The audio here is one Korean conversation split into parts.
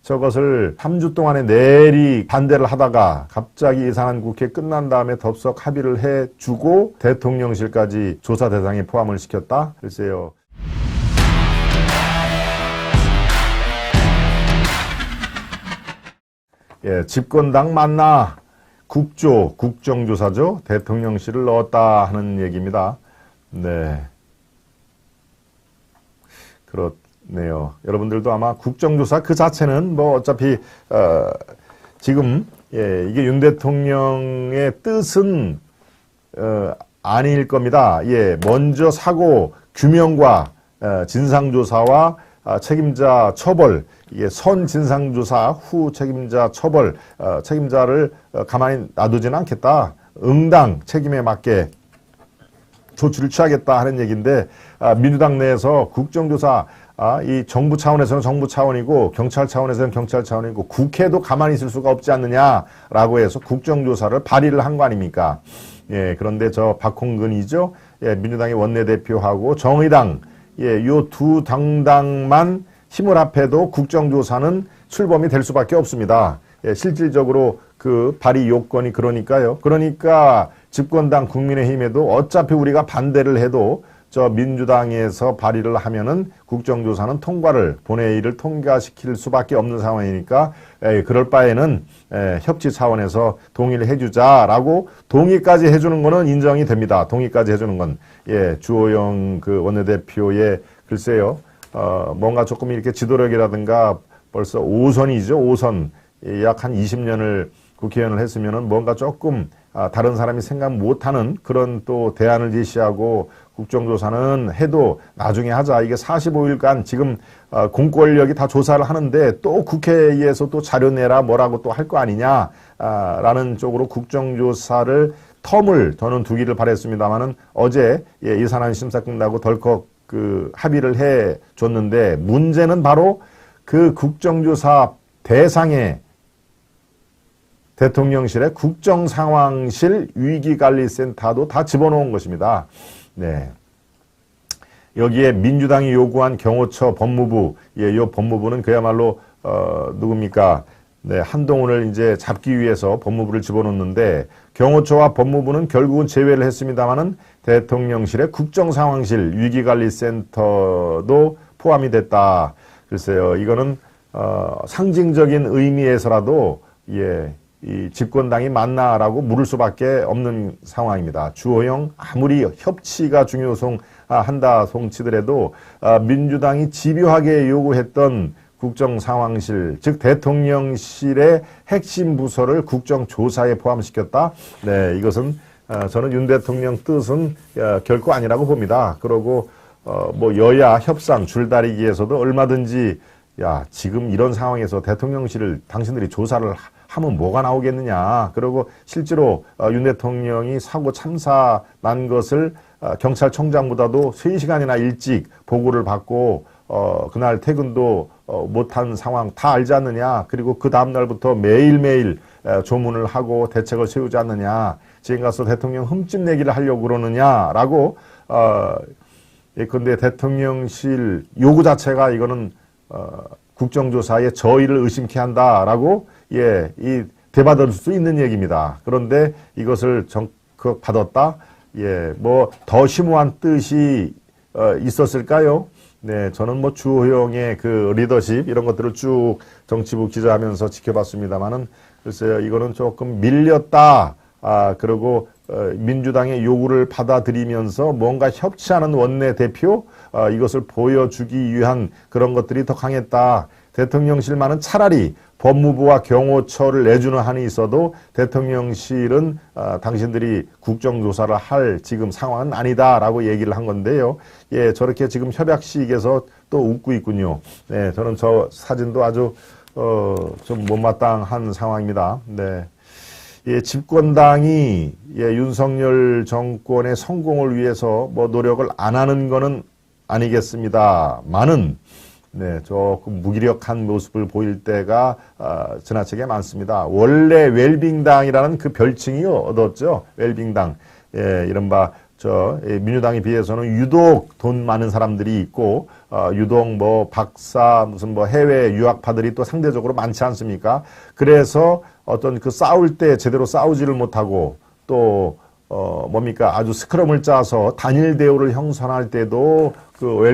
저것을 3주 동안에 내리 반대를 하다가 갑자기 예산안 국회 끝난 다음에 덥석 합의를 해주고 대통령실까지 조사 대상에 포함을 시켰다? 글쎄요. 예, 집권당 만나 국정조사죠. 대통령실을 넣었다 하는 얘기입니다. 네. 그렇네요. 여러분들도 아마 국정조사 그 자체는 뭐 어차피, 지금, 예, 이게 윤 대통령의 뜻은, 아닐 겁니다. 예, 먼저 사고 규명과, 진상조사와 책임자 처벌, 이게 선 진상조사 후 책임자 처벌, 책임자를 가만히 놔두지는 않겠다. 응당 책임에 맞게 조치를 취하겠다 하는 얘기인데, 민주당 내에서 국정조사, 이 정부 차원에서는 정부 차원이고 경찰 차원에서는 경찰 차원이고 국회도 가만히 있을 수가 없지 않느냐라고 해서 국정조사를 발의를 한 거 아닙니까? 예, 그런데 저 박홍근이죠. 예, 민주당의 원내대표하고 정의당, 예, 요 두 당당만 힘을 합해도 국정조사는 출범이 될 수밖에 없습니다. 예, 실질적으로 그 발의 요건이 그러니까요. 그러니까 집권당 국민의힘에도 어차피 우리가 반대를 해도 저 민주당에서 발의를 하면은 국정조사는 본회의를 통과시킬 수밖에 없는 상황이니까 그럴 바에는 협치 차원에서 동의를 해주자라고 동의까지 해주는 거는 인정이 됩니다. 동의까지 해주는 건 주호영 그 원내대표의 글쎄요 뭔가 조금 이렇게 지도력이라든가 벌써 5선이죠 5선 약 한 20년을 국회의원을 했으면은 뭔가 조금 다른 사람이 생각 못하는 그런 또 대안을 제시하고 국정조사는 해도 나중에 하자. 이게 45일간 지금 공권력이 다 조사를 하는데 또 국회에서 또 자료 내라 뭐라고 또 할 거 아니냐 라는 쪽으로 국정조사를 텀을 저는 두기를 바랬습니다만은 어제 예산안 심사 끝나고 덜컥 그 합의를 해 줬는데 문제는 바로 그 국정조사 대상에 대통령실의 국정상황실 위기관리센터도 다 집어넣은 것입니다. 네. 여기에 민주당이 요구한 경호처 법무부, 요 법무부는 그야말로, 누굽니까? 네, 한동훈을 이제 잡기 위해서 법무부를 집어넣는데, 경호처와 법무부는 결국은 제외를 했습니다만은 대통령실의 국정상황실 위기관리센터도 포함이 됐다. 글쎄요, 이거는, 상징적인 의미에서라도, 이 집권당이 맞나라고 물을 수밖에 없는 상황입니다. 주호영 아무리 협치가 한다 송치더라도 민주당이 집요하게 요구했던 국정상황실 즉 대통령실의 핵심 부서를 국정조사에 포함시켰다. 네, 이것은 저는 윤 대통령 뜻은 결코 아니라고 봅니다. 그러고 뭐 여야 협상 줄다리기에서도 얼마든지 지금 이런 상황에서 대통령실을 당신들이 조사를 하면 뭐가 나오겠느냐. 그리고 실제로 윤 대통령이 사고 참사 난 것을 경찰청장보다도 3시간이나 일찍 보고를 받고 그날 퇴근도 못한 상황 다 알지 않느냐. 그리고 그 다음날부터 매일매일 조문을 하고 대책을 세우지 않느냐. 지금 가서 대통령 흠집 내기를 하려고 그러느냐라고 예컨대 대통령실 요구 자체가 이거는 국정조사의 저의를 의심케 한다라고 이 대받을 수 있는 얘기입니다. 그런데 이것을 적극 받았다. 뭐 더 심오한 뜻이 있었을까요? 네, 저는 뭐 주호영의 그 리더십 이런 것들을 쭉 정치부 기자하면서 지켜봤습니다만은 글쎄요, 이거는 조금 밀렸다. 그리고 민주당의 요구를 받아들이면서 뭔가 협치하는 원내대표 이것을 보여주기 위한 그런 것들이 더 강했다. 대통령실만은 차라리 법무부와 경호처를 내주는 한이 있어도 대통령실은 당신들이 국정조사를 할 지금 상황은 아니다라고 얘기를 한 건데요. 저렇게 지금 협약식에서 또 웃고 있군요. 네, 저는 저 사진도 아주 좀 못마땅한 상황입니다. 네. 집권당이 윤석열 정권의 성공을 위해서 뭐 노력을 안 하는 거는 아니겠습니다만은 네, 조금 무기력한 모습을 보일 때가 지나치게 많습니다. 원래 웰빙당이라는 그 별칭이 얻었죠. 웰빙당. 이른바 민주당에 비해서는 유독 돈 많은 사람들이 있고, 유독 뭐 박사, 무슨 뭐 해외 유학파들이 또 상대적으로 많지 않습니까? 그래서 어떤 그 싸울 때 제대로 싸우지를 못하고, 또, 뭡니까? 아주 스크럼을 짜서 단일 대우를 형성할 때도 그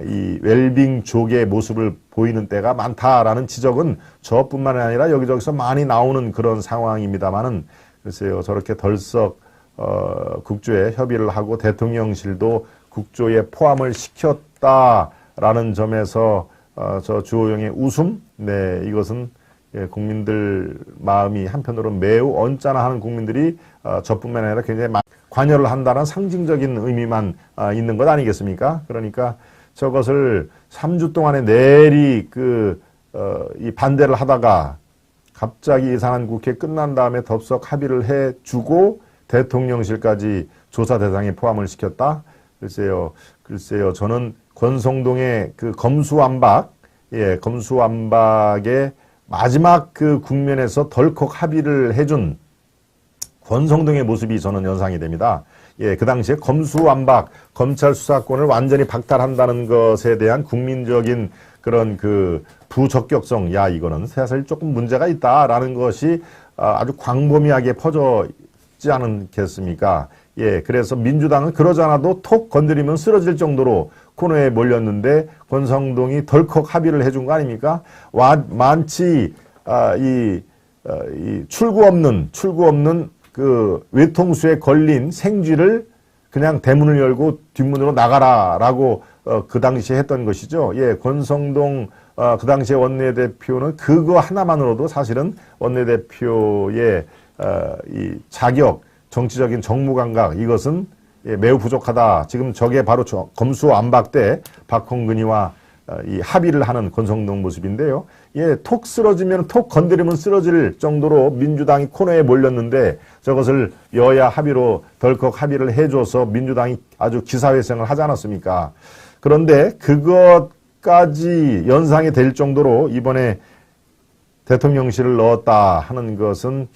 이 웰빙족의 모습을 보이는 때가 많다라는 지적은 저뿐만 아니라 여기저기서 많이 나오는 그런 상황입니다만은, 글쎄요, 저렇게 덜썩 국조에 협의를 하고 대통령실도 국조에 포함을 시켰다라는 점에서 저 주호영의 웃음, 네, 이것은 국민들 마음이 한편으로 매우 언짢아하는 국민들이 저뿐만 아니라 굉장히 관여를 한다는 상징적인 의미만 있는 것 아니겠습니까? 그러니까 저것을 3주 동안에 내리 이 반대를 하다가 갑자기 예산안 국회 끝난 다음에 덥석 합의를 해주고 대통령실까지 조사 대상에 포함을 시켰다? 글쎄요, 저는 권성동의 그 검수완박, 검수완박의 마지막 그 국면에서 덜컥 합의를 해준 권성동의 모습이 저는 연상이 됩니다. 그 당시에 검수완박, 검찰 수사권을 완전히 박탈한다는 것에 대한 국민적인 그런 그 부적격성, 이거는 사실 조금 문제가 있다라는 것이 아주 광범위하게 퍼졌지 않겠습니까? 그래서 민주당은 그러지 않아도 톡 건드리면 쓰러질 정도로 코너에 몰렸는데 권성동이 덜컥 합의를 해준 거 아닙니까? 많지 이 출구 없는 그 외통수에 걸린 생쥐를 그냥 대문을 열고 뒷문으로 나가라라고 그 당시에 했던 것이죠. 권성동 그 당시에 원내대표는 그거 하나만으로도 사실은 원내대표의 이 자격, 정치적인 정무감각, 이것은 매우 부족하다. 지금 저게 바로 검수완박 때 박홍근이와 이 합의를 하는 권성동 모습인데요. 톡 쓰러지면, 톡 건드리면 쓰러질 정도로 민주당이 코너에 몰렸는데 저것을 여야 합의로 덜컥 합의를 해줘서 민주당이 아주 기사회생을 하지 않았습니까? 그런데 그것까지 연상이 될 정도로 이번에 대통령실을 넣었다 하는 것은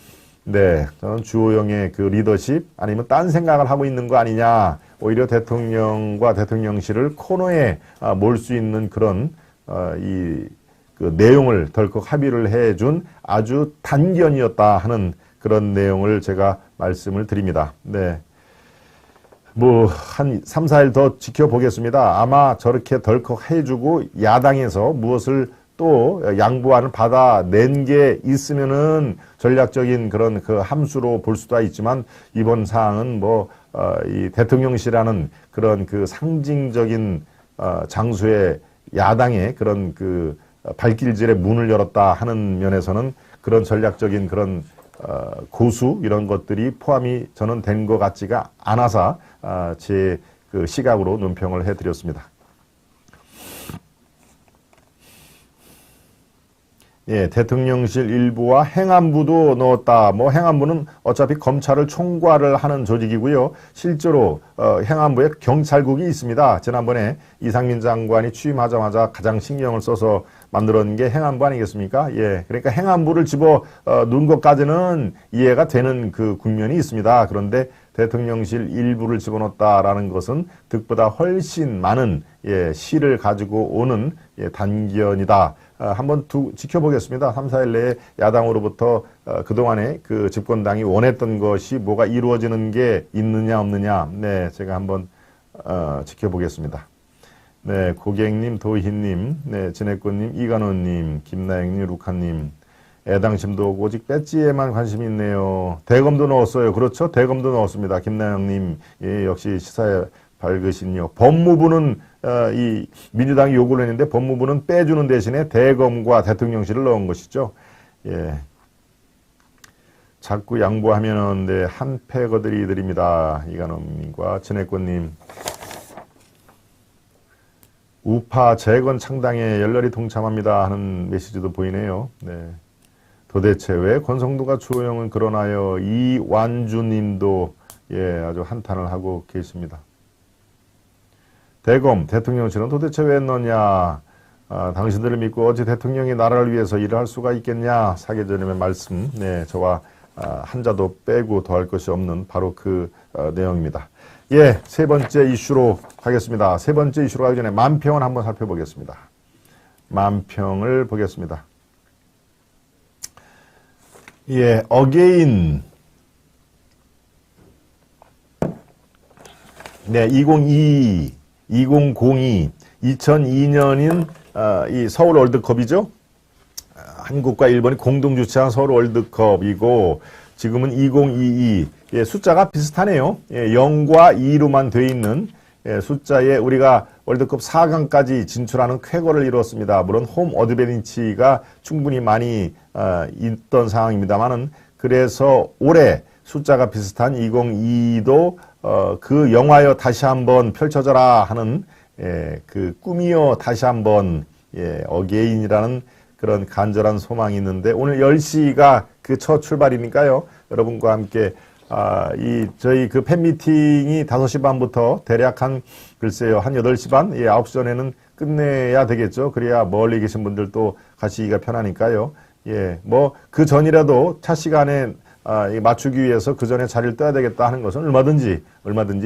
저는 주호영의 그 리더십 아니면 딴 생각을 하고 있는 거 아니냐. 오히려 대통령과 대통령실을 코너에 몰 수 있는 그런 그 내용을 덜컥 합의를 해준 아주 단견이었다 하는 그런 내용을 제가 말씀을 드립니다. 뭐 한 3, 4일 더 지켜보겠습니다. 아마 저렇게 덜컥 해주고 야당에서 무엇을 또 양보안을 받아낸 게 있으면은 전략적인 그런 그 함수로 볼 수도 있지만 이번 사항은 이 대통령실이라는 그런 그 상징적인 장소에 야당의 그런 그 발길질의 문을 열었다 하는 면에서는 그런 전략적인 그런 고수 이런 것들이 포함이 저는 된 것 같지가 않아서 제 그 시각으로 논평을 해드렸습니다. 대통령실 일부와 행안부도 넣었다. 행안부는 어차피 검찰을 총괄을 하는 조직이고요. 실제로 행안부에 경찰국이 있습니다. 지난번에 이상민 장관이 취임하자마자 가장 신경을 써서 만들어낸 게 행안부 아니겠습니까? 그러니까 행안부를 집어 넣은 것까지는 이해가 되는 그 국면이 있습니다. 그런데 대통령실 일부를 집어넣었다라는 것은 득보다 훨씬 많은 실을 가지고 오는 단견이다. 한번 지켜보겠습니다. 3, 4일 내에 야당으로부터 그동안에 그 집권당이 원했던 것이 뭐가 이루어지는 게 있느냐 없느냐. 제가 한번 지켜보겠습니다. 고객님, 도희님, 진해꽃님, 이간호님, 김나영님, 루카님, 애당심도 오고 오직 배지에만 관심이 있네요. 대검도 넣었어요. 그렇죠? 대검도 넣었습니다. 김나영님, 역시 시사에 밝으신요. 법무부는 이 민주당이 요구를 했는데 법무부는 빼주는 대신에 대검과 대통령실을 넣은 것이죠. 자꾸 양보하면은 한 패 거들이 드립니다. 이간호님과 진해꽃님. 우파 재건 창당에 열렬히 동참합니다 하는 메시지도 보이네요. 도대체 왜 권성도가 주호영은 그러나요? 이완주님도 아주 한탄을 하고 계십니다. 대검, 대통령실은 도대체 왜 넣냐? 당신들을 믿고 어찌 대통령이 나라를 위해서 일을 할 수가 있겠냐? 사계절님의 말씀, 저와 한자도 빼고 더할 것이 없는 바로 그 내용입니다. 예, 세 번째 이슈로 가겠습니다. 세 번째 이슈로 가기 전에 만평을 한번 살펴보겠습니다. 만평을 보겠습니다. 예, 어게인. 네, 2002년인 이 서울 월드컵이죠. 한국과 일본이 공동 주최한 서울 월드컵이고 지금은 2022. 예, 숫자가 비슷하네요. 예, 0과 2로만 돼 있는 숫자에 우리가 월드컵 4강까지 진출하는 쾌거를 이뤘습니다. 물론 홈 어드밴티지가 충분히 많이 있던 상황입니다만은 그래서 올해 숫자가 비슷한 2022도 그 영화여 다시 한번 펼쳐져라 하는 그 꿈이여 다시 한번 어게인이라는 그런 간절한 소망이 있는데 오늘 10시가 그 첫 출발이니까요. 여러분과 함께 저희 그 팬미팅이 5시 반부터 대략 글쎄요, 한 8시 반, 9시 전에는 끝내야 되겠죠. 그래야 멀리 계신 분들도 가시기가 편하니까요. 예, 뭐, 그 전이라도 차 시간에 맞추기 위해서 그 전에 자리를 떠야 되겠다 하는 것은 얼마든지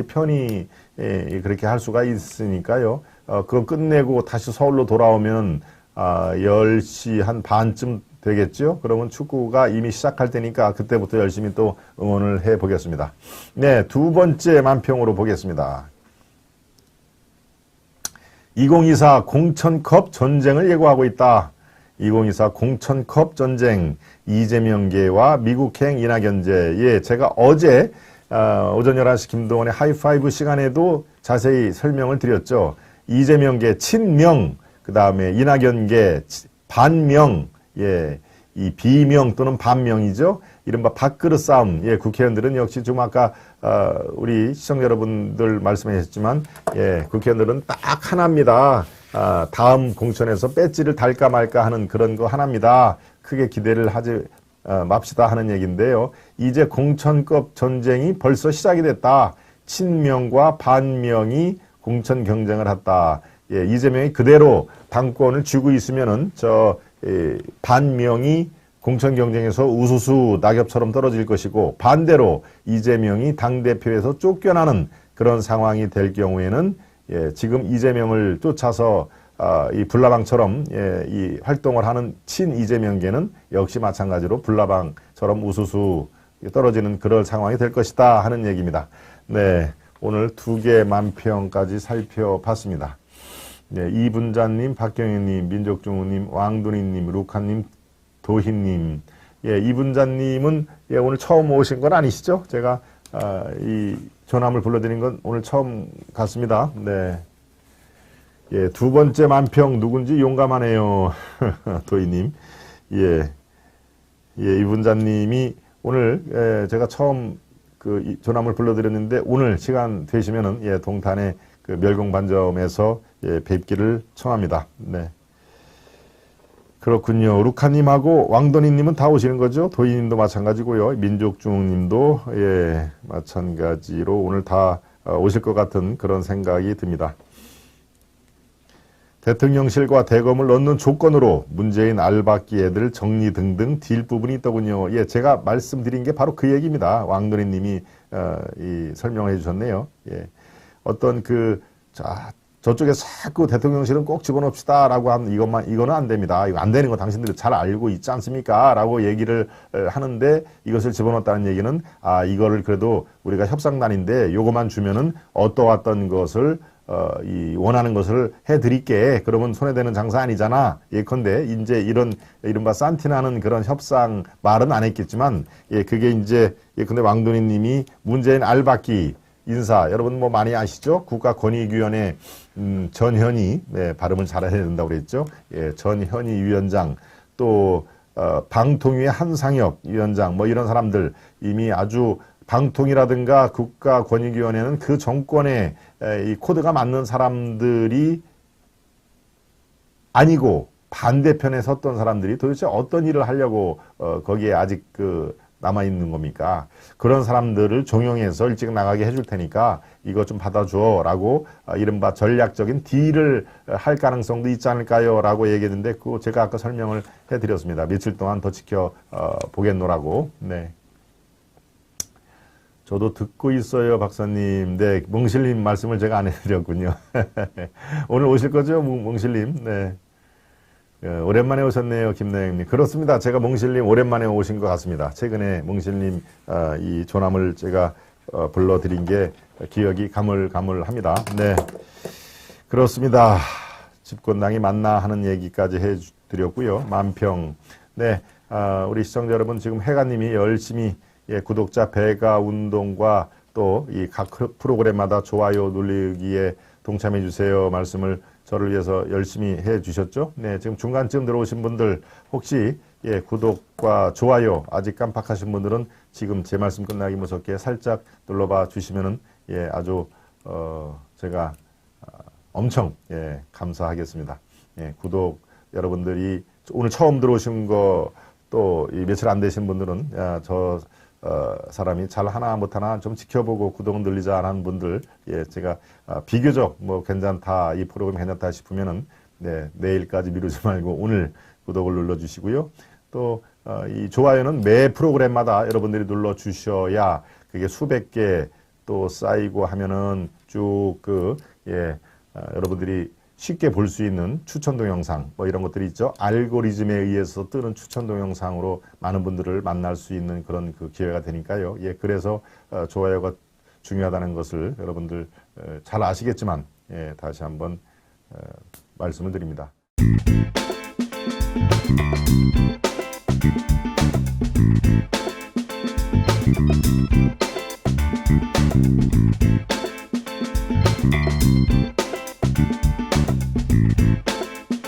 편히 그렇게 할 수가 있으니까요. 그거 끝내고 다시 서울로 돌아오면 10시 한 반쯤 되겠죠? 그러면 축구가 이미 시작할 테니까 그때부터 열심히 또 응원을 해 보겠습니다. 네, 두 번째 만평으로 보겠습니다. 2024 공천컵 전쟁을 예고하고 있다. 2024 공천컵 전쟁, 이재명계와 미국행 이낙연제. 예, 제가 어제 오전 11시 김동원의 하이파이브 시간에도 자세히 설명을 드렸죠. 이재명계 친명, 그 다음에 이낙연계 반명, 예, 이 비명 또는 반명이죠. 이른바 밥그릇 싸움. 예, 국회의원들은 역시 좀 아까 우리 시청자 여러분들 말씀해 주셨지만, 예, 국회의원들은 딱 하나입니다. 다음 공천에서 배지를 달까 말까 하는 그런 거 하나입니다. 크게 기대를 하지 맙시다 하는 얘기인데요. 이제 공천급 전쟁이 벌써 시작이 됐다. 친명과 반명이 공천 경쟁을 했다. 예, 이재명이 그대로 당권을 쥐고 있으면은 반명이 공천 경쟁에서 우수수 낙엽처럼 떨어질 것이고 반대로 이재명이 당대표에서 쫓겨나는 그런 상황이 될 경우에는 예, 지금 이재명을 쫓아서 이 불나방처럼 이 활동을 하는 친 이재명계는 역시 마찬가지로 불나방처럼 우수수 떨어지는 그런 상황이 될 것이다 하는 얘기입니다. 네, 오늘 2개 만평까지 살펴봤습니다. 네, 이분자님, 박경현님, 민족중우님, 왕돈이님, 루카님, 도희님. 예, 이분자님은 예, 오늘 처음 오신 건 아니시죠? 제가 이 전함을 불러드린 건 오늘 처음 같습니다. 네. 예, 두 번째 만평 누군지 용감하네요. 도희님. 예. 예, 이분자님이 오늘 제가 처음 그 전함을 불러드렸는데 오늘 시간 되시면은 예, 동탄의 그 멸공반점에서 예, 뵙기를 청합니다. 네. 그렇군요. 루카님하고 왕돈이님은 다 오시는 거죠? 도희님도 마찬가지고요. 민족중님도 예, 마찬가지로 오늘 다 오실 것 같은 그런 생각이 듭니다. 대통령실과 대검을 넣는 조건으로 문재인 알박기 애들 정리 등등 딜 부분이 있더군요. 예, 제가 말씀드린 게 바로 그 얘기입니다. 왕돈이님이 이 설명을 해주셨네요. 예, 어떤 저쪽에 자꾸 대통령실은 꼭 집어넣읍시다라고 하는 이거는 안 됩니다. 이거 안 되는 거 당신들이 잘 알고 있지 않습니까? 라고 얘기를 하는데 이것을 집어넣었다는 얘기는 이거를 그래도 우리가 협상단인데 요거만 주면은 어떠한 것을 이 원하는 것을 해드릴게. 그러면 손해되는 장사 아니잖아. 예컨대 이제 이른바 산티나는 그런 협상 말은 안 했겠지만 예, 그게 이제 예컨대 왕돈이님이 문재인 알박기 인사 여러분 뭐 많이 아시죠? 국가권익위원회 전현희 발음을 잘해야 된다고 그랬죠. 예, 전현희 위원장 또 방통위의 한상혁 위원장 뭐 이런 사람들 이미 아주 방통이라든가 국가권익위원회는 그 정권에 이 코드가 맞는 사람들이 아니고 반대편에 섰던 사람들이 도대체 어떤 일을 하려고 거기에 아직 남아있는 겁니까? 그런 사람들을 종용해서 일찍 나가게 해줄 테니까 이거 좀 받아줘 라고 이른바 전략적인 딜을 할 가능성도 있지 않을까요? 라고 얘기했는데 그거 제가 아까 설명을 해드렸습니다. 며칠 동안 더 지켜보겠노라고. 네. 저도 듣고 있어요, 박사님. 네, 몽실님 말씀을 제가 안 해드렸군요. 오늘 오실 거죠, 몽실님? 네. 오랜만에 오셨네요, 김나영님. 그렇습니다. 제가 몽실님 오랜만에 오신 것 같습니다. 최근에 몽실님 이 조남을 제가 불러드린 게 기억이 가물가물합니다. 네, 그렇습니다. 집권당이 맞나 하는 얘기까지 해드렸고요. 만평. 네, 우리 시청자 여러분 지금 해가님이 열심히 구독자 배가 운동과 또 이 각 프로그램마다 좋아요 누르기에 동참해 주세요 말씀을 저를 위해서 열심히 해 주셨죠. 네, 지금 중간쯤 들어오신 분들 혹시 구독과 좋아요 아직 깜빡하신 분들은 지금 제 말씀 끝나기 무섭게 살짝 눌러봐 주시면은 아주 제가 엄청 감사하겠습니다. 구독 여러분들이 오늘 처음 들어오신 거 또 며칠 안 되신 분들은 저 사람이 잘 하나 못하나 좀 지켜보고 구독 늘리자 하는 분들, 제가 비교적 뭐 괜찮다, 이 프로그램 괜찮다 싶으면은 내일까지 미루지 말고 오늘 구독을 눌러주시고요. 또 이 좋아요는 매 프로그램마다 여러분들이 눌러주셔야 그게 수백 개 또 쌓이고 하면은 쭉 여러분들이 쉽게 볼 수 있는 추천 동영상 뭐 이런 것들이 있죠. 알고리즘에 의해서 뜨는 추천 동영상으로 많은 분들을 만날 수 있는 그런 그 기회가 되니까요. 그래서 좋아요가 중요하다는 것을 여러분들 잘 아시겠지만 다시 한번 말씀을 드립니다.